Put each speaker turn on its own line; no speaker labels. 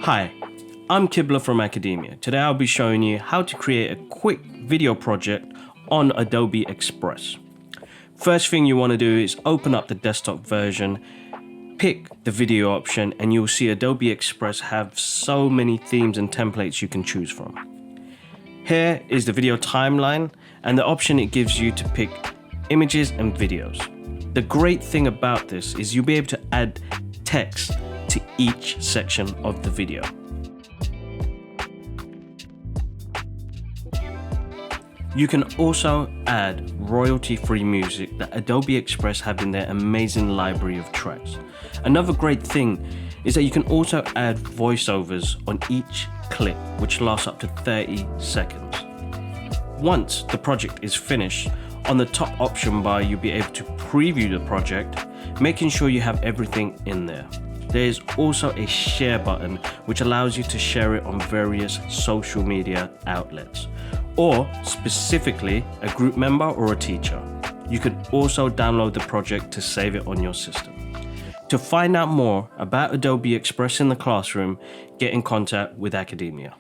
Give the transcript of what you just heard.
Hi, I'm Kibler from Academia. Today I'll be showing you how to create a quick video project on Adobe Express. First thing you want to do is open up the desktop version, pick the video option, and you'll see Adobe Express have so many themes and templates you can choose from. Here is the video timeline and the option it gives you to pick images and videos. The great thing about this is you'll be able to add text to each section of the video. You can also add royalty-free music that Adobe Express have in their amazing library of tracks. Another great thing is that you can also add voiceovers on each clip, which lasts up to 30 seconds. Once the project is finished, on the top option bar you'll be able to preview the project, making sure you have everything in there. There is also a share button which allows you to share it on various social media outlets, or specifically a group member or a teacher. You can also download the project to save it on your system. To find out more about Adobe Express in the classroom, get in contact with Academia.